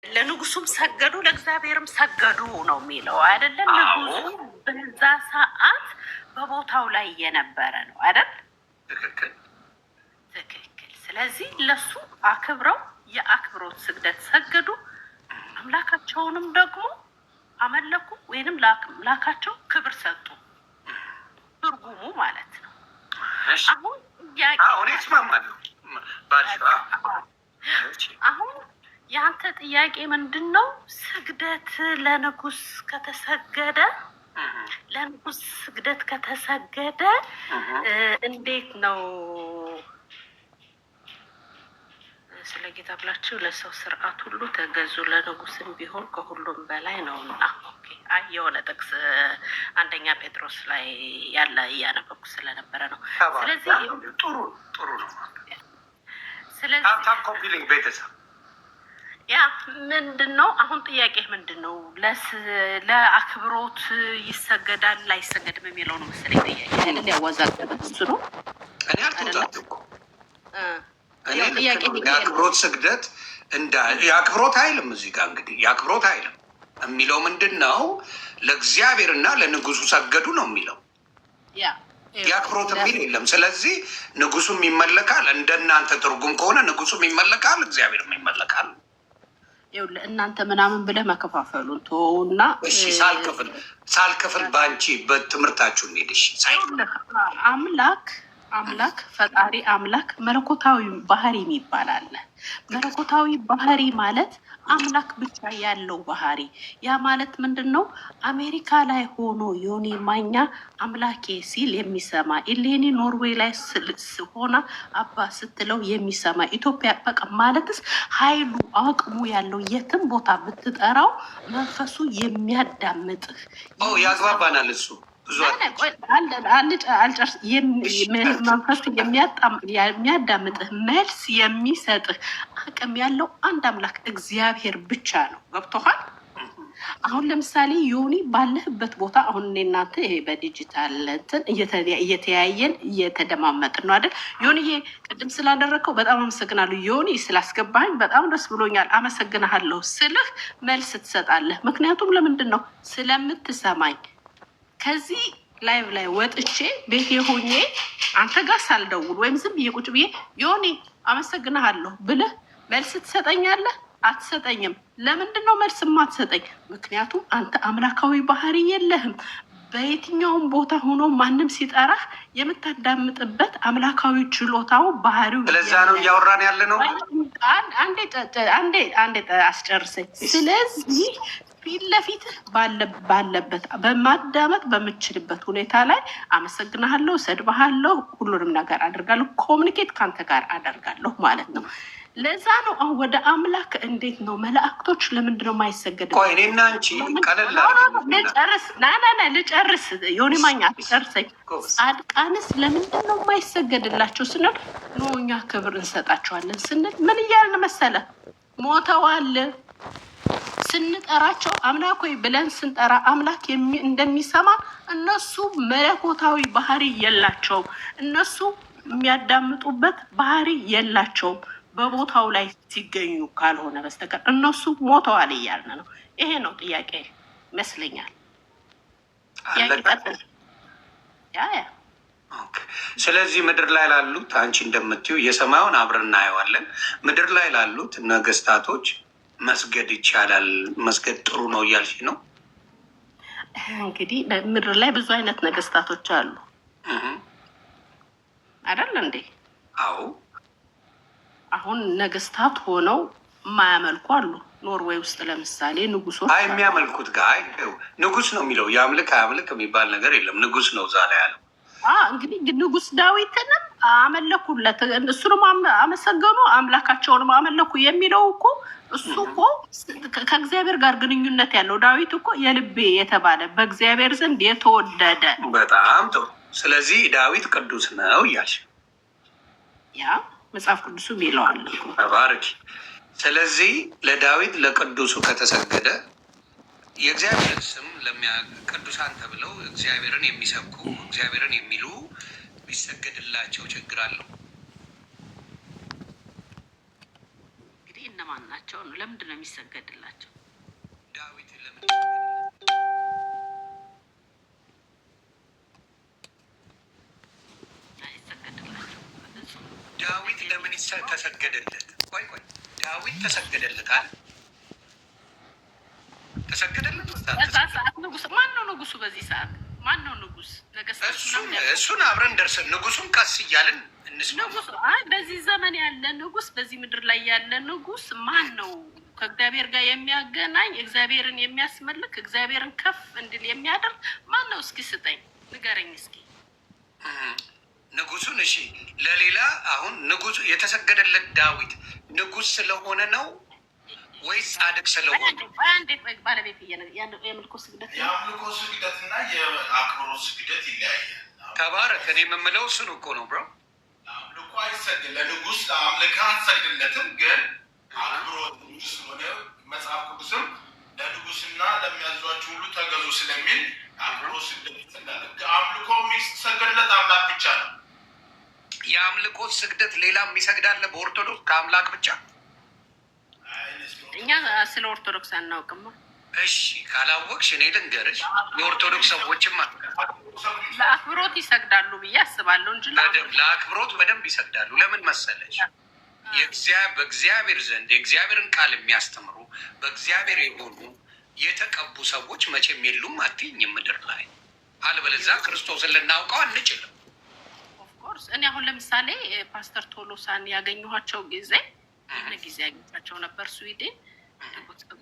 ለንጉሱም ሰገዱ ለእግዚአብሔርም ሰገዱ ነው የሚለው አይደለም? ንጉሱ በዛ ሰዓት በቦታው ላይ የነበረ ነው አይደል? ትክክል። ስለዚህ ለሱ አክብረው የአክብሮት ስግደት ሰገዱ፣ አምላካቸውንም ደግሞ አመለኩ ወይንም ለአምላካቸው ክብር ሰጡ። ትርጉሙ ማለት ነው። አሁን አሁን የአንተ ጥያቄ ምንድን ነው? ስግደት ለንጉስ ከተሰገደ እንዴት ነው? ስለ ጌታ ብላችሁ ለሰው ስርዓት ሁሉ ተገዙ፣ ለንጉስም ቢሆን ከሁሉም በላይ ነውና። የሆነ ጥቅስ አንደኛ ጴጥሮስ ላይ ያለ እያነበብኩ ስለነበረ ነው። ስለዚህ ጥሩ ነው። ስለዚህ ቤተሰብ ያ ምንድን ነው አሁን ጥያቄ ምንድን ነው? ለአክብሮት ይሰገዳል አይሰገድም የሚለው ነው መሰለኝ ጥያቄ አይደል? ያዋዛገበ እሱ ነው። እኔ አልተወዛገብኩ። የአክብሮት ስግደት የአክብሮት አይልም እዚህ ጋር እንግዲህ የአክብሮት አይልም የሚለው ምንድን ነው? ለእግዚአብሔርና ለንጉሱ ሰገዱ ነው የሚለው። የአክብሮት የሚል የለም። ስለዚህ ንጉሱም ይመለካል። እንደናንተ ትርጉም ከሆነ ንጉሱም ይመለካል፣ እግዚአብሔርም ይመለካል። እናንተ ምናምን ብለህ መከፋፈሉን ተወውና፣ እሺ ሳልክፍል በአንቺ በትምህርታችሁ እንሄድሽ። አምላክ ፈጣሪ አምላክ መለኮታዊ ባህሪ የሚባል አለ። መለኮታዊ ባህሪ ማለት አምላክ ብቻ ያለው ባህሪ። ያ ማለት ምንድን ነው? አሜሪካ ላይ ሆኖ ዮኒ ማኛ አምላኬ ሲል የሚሰማ፣ ኢሌኒ ኖርዌይ ላይ ሆና አባ ስትለው የሚሰማ፣ ኢትዮጵያ በቃ ማለትስ ኃይሉ አቅሙ ያለው የትም ቦታ ብትጠራው መንፈሱ የሚያዳምጥህ ያግባባናል እሱ መንፈሱ የሚያዳምጥህ መልስ የሚሰጥህ አቅም ያለው አንድ አምላክ እግዚአብሔር ብቻ ነው። ገብቶሃል? አሁን ለምሳሌ ዮኒ ባለህበት ቦታ አሁን እኔ እናንተ ይሄ በዲጂታል እንትን እየተያየን እየተደማመጥን ነው አይደል? ዮኒዬ ቅድም ስላደረግከው በጣም አመሰግናለሁ። ዮኒ ስላስገባኝ በጣም ደስ ብሎኛል። አመሰግናለሁ ስልህ መልስ ትሰጣለህ። ምክንያቱም ለምንድን ነው? ስለምትሰማኝ። ከዚህ ላይቭ ላይ ወጥቼ ቤቴ ሆኜ አንተ ጋር ሳልደውል ወይም ዝም ብዬ ቁጭ ብዬ ዮኒ አመሰግናለሁ ብለህ መልስ ትሰጠኛለህ? አትሰጠኝም። ለምንድን ነው መልስ የማትሰጠኝ? ምክንያቱም አንተ አምላካዊ ባህሪ የለህም። በየትኛውም ቦታ ሆኖ ማንም ሲጠራህ የምታዳምጥበት አምላካዊ ችሎታው ባህሪው። ስለዛ ነው እያወራን ያለ ነው። አንዴ አስጨርሰኝ። ስለዚህ ፊት ለፊትህ ባለበት በማዳመጥ በምችልበት ሁኔታ ላይ አመሰግናለሁ፣ ሰድባሃለሁ፣ ሁሉንም ነገር አደርጋለሁ፣ ኮሚኒኬት ከአንተ ጋር አደርጋለሁ ማለት ነው። ለዛ ነው አሁን ወደ አምላክ እንዴት ነው መላእክቶች ለምንድነው የማይሰገድ? ቆይ እኔና አንቺ ቀለል ልጨርስ ዮኒ ማኛ ልጨርሰኝ። ጻድቃንስ ለምንድነው የማይሰገድላቸው ስንል ኖ እኛ ክብር እንሰጣቸዋለን ስንል ምን እያልን መሰለ? ሞተዋል። ስንጠራቸው አምላክ ወይ ብለን ስንጠራ አምላክ እንደሚሰማ እነሱ መለኮታዊ ባህሪ የላቸውም። እነሱ የሚያዳምጡበት ባህሪ የላቸውም በቦታው ላይ ሲገኙ ካልሆነ በስተቀር እነሱ ሞተዋል እያልን ነው። ይሄ ነው ጥያቄ ይመስለኛል። ስለዚህ ምድር ላይ ላሉት አንቺ እንደምትዩ የሰማዩን አብረን እናየዋለን። ምድር ላይ ላሉት ነገስታቶች መስገድ ይቻላል፣ መስገድ ጥሩ ነው እያልሽ ነው? እንግዲህ ምድር ላይ ብዙ አይነት ነገስታቶች አሉ አይደል እንዴ? አዎ። አሁን ነገስታት ሆነው የማያመልኩ አሉ። ኖርዌይ ውስጥ ለምሳሌ ንጉሶች የሚያመልኩት ጋር ንጉስ ነው የሚለው የአምልክ አያምልክ የሚባል ነገር የለም። ንጉስ ነው እዛ ላይ ያለው። እንግዲህ ንጉስ ዳዊትንም አመለኩለት፣ እሱንም አመሰገኑ፣ አምላካቸውንም አመለኩ የሚለው እኮ እሱ እኮ ከእግዚአብሔር ጋር ግንኙነት ያለው ዳዊት እኮ የልቤ የተባለ በእግዚአብሔር ዘንድ የተወደደ። በጣም ጥሩ። ስለዚህ ዳዊት ቅዱስ ነው እያልሽ ያ መጽሐፍ ቅዱሱ ይለዋል። ተባረኪ። ስለዚህ ለዳዊት ለቅዱሱ ከተሰገደ የእግዚአብሔር ስም ቅዱሳን ተብለው እግዚአብሔርን የሚሰብኩ እግዚአብሔርን የሚሉ ቢሰገድላቸው ችግር አለው? እንግዲህ እነማን ናቸው ነው? ለምንድን ነው የሚሰገድላቸው? ዳዊት ለምን አይሰገድላቸው? ዳዊት ለምን ተሰገደለት? ቆይ ዳዊት ተሰገደለት አለ። ተሰገደለት በዛ ሰዓት ንጉስ ማን ነው? ንጉሱ በዚህ ሰዓት ማን ነው ንጉስ? እሱን አብረን ደርሰን ንጉሱን ቀስ እያልን ንጉስ በዚህ ዘመን ያለ ንጉስ፣ በዚህ ምድር ላይ ያለ ንጉስ ማን ነው? ከእግዚአብሔር ጋር የሚያገናኝ እግዚአብሔርን የሚያስመልክ እግዚአብሔርን ከፍ እንድል የሚያደርግ ማን ነው? እስኪ ስጠኝ፣ ንገረኝ እስኪ ንጉሱን። እሺ ለሌላ አሁን ንጉሱ የተሰገደለት ዳዊት ንጉስ ስለሆነ ነው ወይስ ጻድቅ ስለሆነ? እንዴት ባለቤት የምልኮ ስግደት እና የአክብሮት ስግደት ይለያያል። ተባረክ። እኔ የምምለው እሱን እኮ ነው ብሮ። አምልኮ አይሰግድ ለንጉስ ለአምልካ አትሰግድለትም፣ ግን አክብሮት ንጉስ ስለሆነ መጽሐፍ ቅዱስም ለንጉስና ለሚያዟቸው ሁሉ ተገዙ ስለሚል አክብሮት ስግደት ይሰግዳል። አምልኮ የሚሰገድለት አምላክ ብቻ ነው። የአምልኮ ስግደት ሌላም ይሰግዳለ በኦርቶዶክስ ከአምላክ ብቻ? እኛ ስለ ኦርቶዶክስ አናውቅም። እሺ ካላወቅሽ እኔ ልንገርሽ፣ የኦርቶዶክስ ሰዎችም ለአክብሮት ይሰግዳሉ ብዬ አስባለሁ እንጂ ለአክብሮት በደንብ ይሰግዳሉ። ለምን መሰለሽ? በእግዚአብሔር ዘንድ የእግዚአብሔርን ቃል የሚያስተምሩ በእግዚአብሔር የሆኑ የተቀቡ ሰዎች መቼም የሉም አትይኝም ምድር ላይ። አልበለዚያ ክርስቶስን ልናውቀው አንችልም። ኦፍኮርስ እኔ አሁን ለምሳሌ ፓስተር ቶሎሳን ያገኘኋቸው ጊዜ ይህን ጊዜ ያገኛቸው ነበር ስዊድን።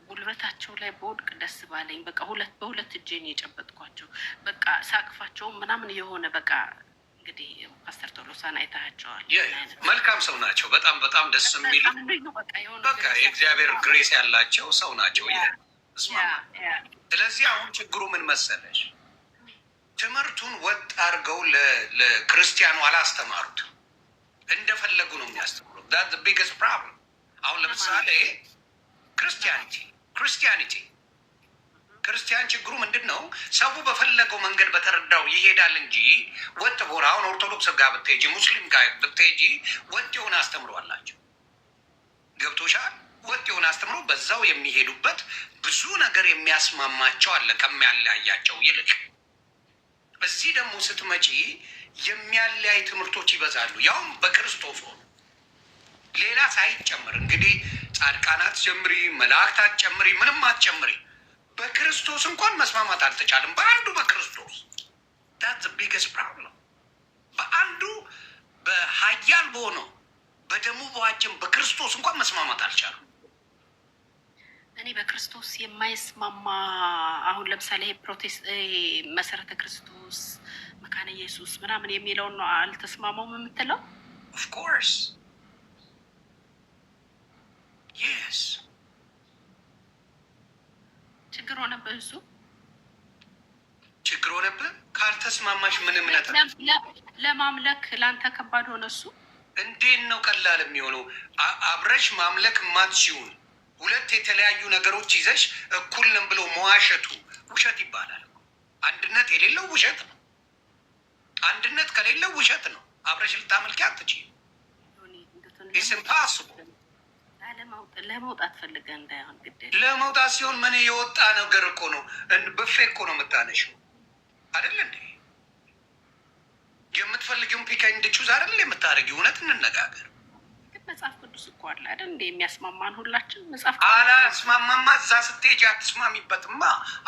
ጉልበታቸው ላይ በወድቅ ደስ ባለኝ። በቃ በሁለት እጄን የጨበጥኳቸው በቃ ሳቅፋቸው ምናምን የሆነ በቃ እንግዲህ ፓስተር ቶሎሳን አይታቸዋል። መልካም ሰው ናቸው። በጣም በጣም ደስ የሚሉ በቃ የእግዚአብሔር ግሬስ ያላቸው ሰው ናቸው። ስለዚህ አሁን ችግሩ ምን መሰለሽ? ትምህርቱን ወጥ አድርገው ለክርስቲያኑ አላስተማሩት። እንደፈለጉ ነው የሚያስተምሩት። ዳት ዘ ቢግስት ፕሮብለም። አሁን ለምሳሌ ክርስቲያን ችግሩ ምንድን ነው? ሰው በፈለገው መንገድ በተረዳው ይሄዳል እንጂ ወጥ በሆነ አሁን ኦርቶዶክስ ጋር ብትሄጂ፣ ሙስሊም ጋር ብትሄጂ ወጥ የሆነ አስተምሮ አላቸው። ገብቶሻል? ወጥ የሆነ አስተምሮ በዛው የሚሄዱበት ብዙ ነገር የሚያስማማቸው አለ ከሚያለያያቸው ይልቅ። እዚህ ደግሞ ስትመጪ የሚያለያይ ትምህርቶች ይበዛሉ። ያውም በክርስቶስ ሆኖ ሌላ ሳይጨምር እንግዲህ ጻድቃን አትጨምሪ፣ መላእክት አትጨምሪ፣ ምንም አትጨምሪ። በክርስቶስ እንኳን መስማማት አልተቻለም። በአንዱ በክርስቶስ that's the biggest problem። በአንዱ በኃያል በሆነው በደሙ በዋጀን በክርስቶስ እንኳን መስማማት አልቻሉም። እኔ በክርስቶስ የማይስማማ አሁን ለምሳሌ መሰረተ ክርስቶስ፣ መካነ ኢየሱስ ምናምን የሚለውን ነው አልተስማማውም የምትለው? of course yes። ችግር ሆነብህ። እሱ ችግር ሆነብህ። ካልተስማማሽ ምን እምነት ለማምለክ ለአንተ ከባድ ሆነ። እሱ እንዴት ነው ቀላል የሚሆነው? አብረሽ ማምለክ ማትችውን ሁለት የተለያዩ ነገሮች ይዘሽ እኩል ነን ብሎ መዋሸቱ ውሸት ይባላል። አንድነት የሌለው ውሸት ነው። አንድነት ከሌለው ውሸት ነው። አብረሽ ልታመልኪ አትችይም። ኢትስ ኢምፖሲብል። ለመውጣት ፈልገህ እንዳይሆን ግድ ለመውጣት ሲሆን ምን የወጣ ነገር እኮ ነው። በፌ እኮ ነው የምታነሺው አይደል እንዴ? የምትፈልጊውን ፒክ ኤንድ ቹዝ አይደል የምታደርጊው? እውነት እንነጋገር። ግን መጽሐፍ ቅዱስ እኮ አለ አይደል እንዴ የሚያስማማን ሁላችን። መጽሐፍ አላስማማማ። እዛ ስትሄጂ አትስማሚበትማ።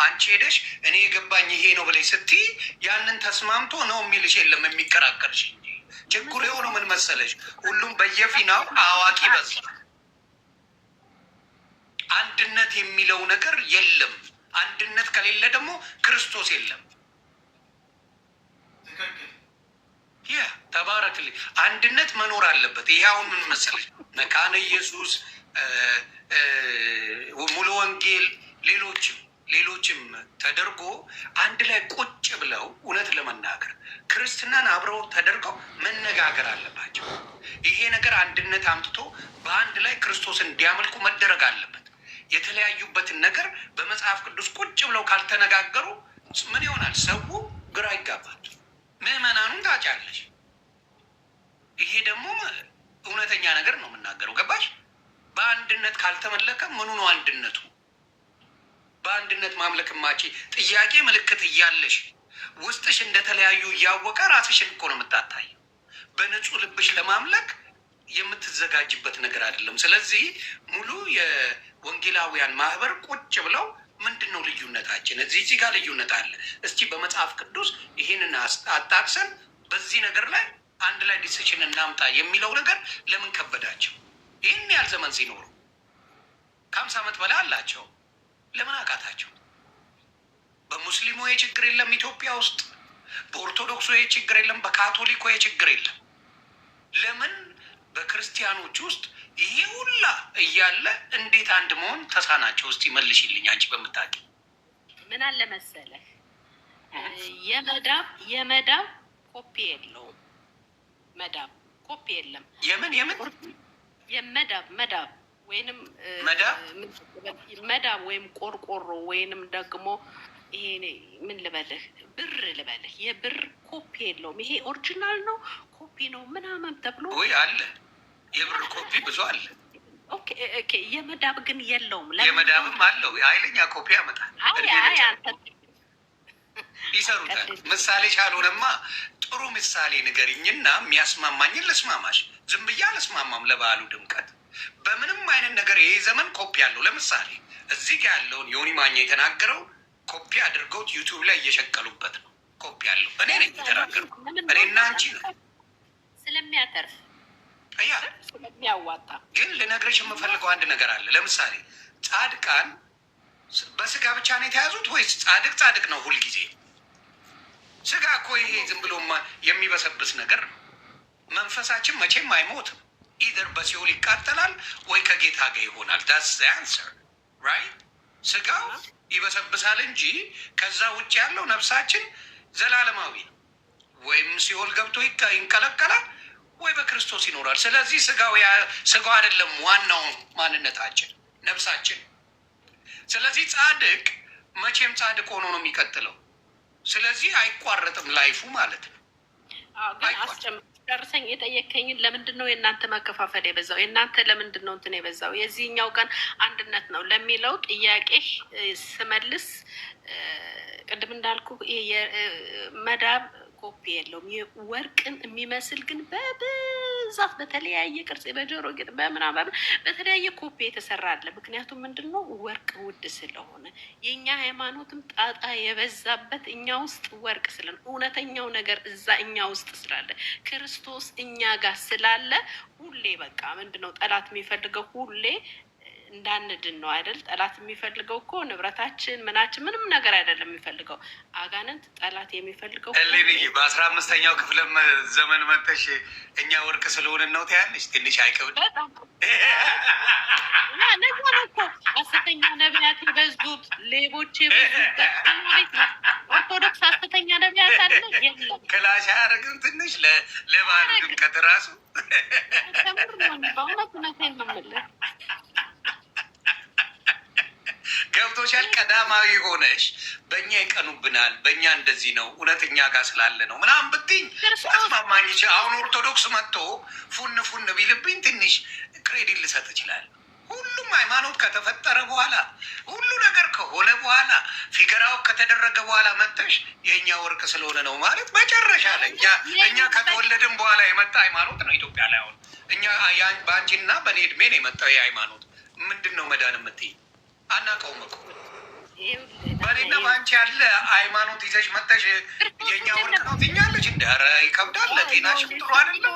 አንቺ ሄደሽ እኔ የገባኝ ይሄ ነው ብለሽ ስትይ ያንን ተስማምቶ ነው የሚልሽ የለም የሚከራከርሽ እንጂ። ችግሩ የሆነው ምን መሰለሽ? ሁሉም በየፊናው አዋቂ በዛ። አንድነት የሚለው ነገር የለም። አንድነት ከሌለ ደግሞ ክርስቶስ የለም። ተባረክልኝ። አንድነት መኖር አለበት። ይሄ አሁን ምን መሰለሽ? መካነ ኢየሱስ፣ ሙሉ ወንጌል፣ ሌሎችም ተደርጎ አንድ ላይ ቁጭ ብለው እውነት ለመናገር ክርስትናን አብረው ተደርገው መነጋገር አለባቸው። ይሄ ነገር አንድነት አምጥቶ በአንድ ላይ ክርስቶስን እንዲያመልኩ መደረግ አለበት። የተለያዩበትን ነገር በመጽሐፍ ቅዱስ ቁጭ ብለው ካልተነጋገሩ ምን ይሆናል? ሰው ግራ ይጋባል። ምዕመናኑን ታጫለሽ። ይሄ ደግሞ እውነተኛ ነገር ነው የምናገረው። ገባሽ? በአንድነት ካልተመለከ ምኑ ነው አንድነቱ? በአንድነት ማምለክ ማቺ ጥያቄ ምልክት እያለሽ ውስጥሽ እንደተለያዩ እያወቀ ራስሽን እኮ ነው የምታታየው። በንጹህ ልብሽ ለማምለክ የምትዘጋጅበት ነገር አይደለም። ስለዚህ ሙሉ የወንጌላውያን ማህበር ቁጭ ብለው ምንድን ነው ልዩነታችን? እዚህ ጋር ልዩነት አለ። እስቲ በመጽሐፍ ቅዱስ ይህንን አጣቅሰን በዚህ ነገር ላይ አንድ ላይ ዲሲሽን እናምጣ የሚለው ነገር ለምን ከበዳቸው? ይህን ያህል ዘመን ሲኖሩ ከ50 ዓመት በላይ አላቸው። ለምን አቃታቸው? በሙስሊሙ ችግር የለም ኢትዮጵያ ውስጥ፣ በኦርቶዶክሱ ችግር የለም፣ በካቶሊኩ ችግር የለም። ለምን በክርስቲያኖች ውስጥ ይሄ ሁላ እያለ እንዴት አንድ መሆን ተሳናቸው? እስቲ መልሽልኝ አንቺ በምታውቂ። ምን አለ መሰለህ የመዳብ ኮፒ የለውም። መዳብ ኮፒ የለም። የምን መዳብ ወይንም መዳብ ወይም ቆርቆሮ ወይንም ደግሞ ይሄ ምን ልበልህ ብር ልበልህ የብር ኮፒ የለውም። ይሄ ኦሪጂናል ነው ኮፒ ነው ምናምን ተብሎ ወይ አለ። የብር ኮፒ ብዙ አለ። ኦኬ የመዳብ ግን የለውም። የመዳብም አለው ኃይለኛ ኮፒ ያመጣል። ይሰሩታል። ምሳሌ ካልሆነማ ጥሩ ምሳሌ ንገሪኝና የሚያስማማኝን ልስማማሽ። ዝም ብዬ አልስማማም። ለበዓሉ ድምቀት በምንም አይነት ነገር ይሄ ዘመን ኮፒ አለው። ለምሳሌ እዚህ ጋር ያለውን ዮኒ ማኛ የተናገረው ኮፒ አድርገውት ዩቲዩብ ላይ እየሸቀሉበት ነው። ኮፒ አለው። እኔ ነኝ የተናገርኩ። እኔና አንቺ ነው ስለሚያተርፍ ስለሚያዋጣ። ግን ልነግርሽ የምፈልገው አንድ ነገር አለ። ለምሳሌ ጻድቃን በስጋ ብቻ ነው የተያዙት ወይስ ጻድቅ ነው ሁልጊዜ? ስጋ እኮ ይሄ ዝም ብሎ የሚበሰብስ ነገር ነው። መንፈሳችን መቼም አይሞትም። ኢደር በሲኦል ይቃጠላል ወይ ከጌታ ጋር ይሆናል። ዳትስ ዘ አንሰር ራይት። ስጋው ይበሰብሳል እንጂ ከዛ ውጭ ያለው ነፍሳችን ዘላለማዊ ነው። ወይም ሲኦል ገብቶ ይንቀለቀላል ወይ በክርስቶስ ይኖራል። ስለዚህ ስጋው አይደለም ዋናው ማንነታችን፣ ነፍሳችን። ስለዚህ ጻድቅ መቼም ጻድቅ ሆኖ ነው የሚቀጥለው። ስለዚህ አይቋረጥም ላይፉ ማለት ነው። ግን ጨርሰኝ የጠየከኝን ለምንድን ነው የእናንተ መከፋፈል የበዛው? የእናንተ ለምንድን ነው እንትን የበዛው? የዚህኛው ቀን አንድነት ነው ለሚለው ጥያቄ ስመልስ ቅድም እንዳልኩ መዳብ ኮፒ የለውም። ወርቅን የሚመስል ግን በብዛት በተለያየ ቅርጽ በጆሮ ጌጥ በምናምን በተለያየ ኮፒ የተሰራ አለ። ምክንያቱም ምንድን ነው ወርቅ ውድ ስለሆነ የእኛ ሃይማኖትም ጣጣ የበዛበት እኛ ውስጥ ወርቅ ስለን እውነተኛው ነገር እዛ እኛ ውስጥ ስላለ ክርስቶስ እኛ ጋር ስላለ ሁሌ በቃ ምንድን ነው ጠላት የሚፈልገው ሁሌ እንዳንድን ነው አይደል? ጠላት የሚፈልገው እኮ ንብረታችን ምናችን ምንም ነገር አይደለም የሚፈልገው። አጋንንት ጠላት የሚፈልገው ልልይ በ15ኛው ክፍለ ዘመን መጥተሽ እኛ ወርቅ ስለሆንን ነው ትያለሽ። ትንሽ አይከብድ? ነገ ነው እኮ ሐሰተኛ ነቢያት የበዙት፣ ሌቦች የበዙት። ኦርቶዶክስ ሐሰተኛ ነቢያት አለ የለም። ክላሽ አያደርግም ትንሽ ለባህል ድምቀት ራሱ ከምር ነው። በእውነት እውነቴን ነው የምልህ። ገብቶሻል? ቀዳማዊ ሆነሽ በእኛ ይቀኑብናል፣ በእኛ እንደዚህ ነው እውነተኛ ጋር ስላለ ነው ምናምን ብትኝ አስማማኝ ይችላል። አሁን ኦርቶዶክስ መጥቶ ፉን ቢልብኝ ትንሽ ክሬዲት ልሰጥ ይችላል። ሁሉም ሃይማኖት ከተፈጠረ በኋላ ሁሉ ነገር ከሆነ በኋላ ፊገራው ከተደረገ በኋላ መጥተሽ የእኛ ወርቅ ስለሆነ ነው ማለት መጨረሻ ላይ እኛ ከተወለድን በኋላ የመጣ ሃይማኖት ነው ኢትዮጵያ ላይ። አሁን እኛ በአንቺና በእኔ እድሜ ነው የመጣው ይህ ሃይማኖት። ምንድን ነው መዳን የምትይ? አናውቀውም እኮ በእኔና በአንቺ ያለ ሃይማኖት ይዘሽ መጥተሽ የእኛ ወርቅ ነው ትኛለች። እንደ ኧረ ይከብዳል። ለጤናሽም ጥሩ አይደለም።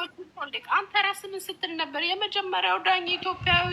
አንተ ራስህ ምን ስትል ነበር? የመጀመሪያው ዳኝ ኢትዮጵያዊ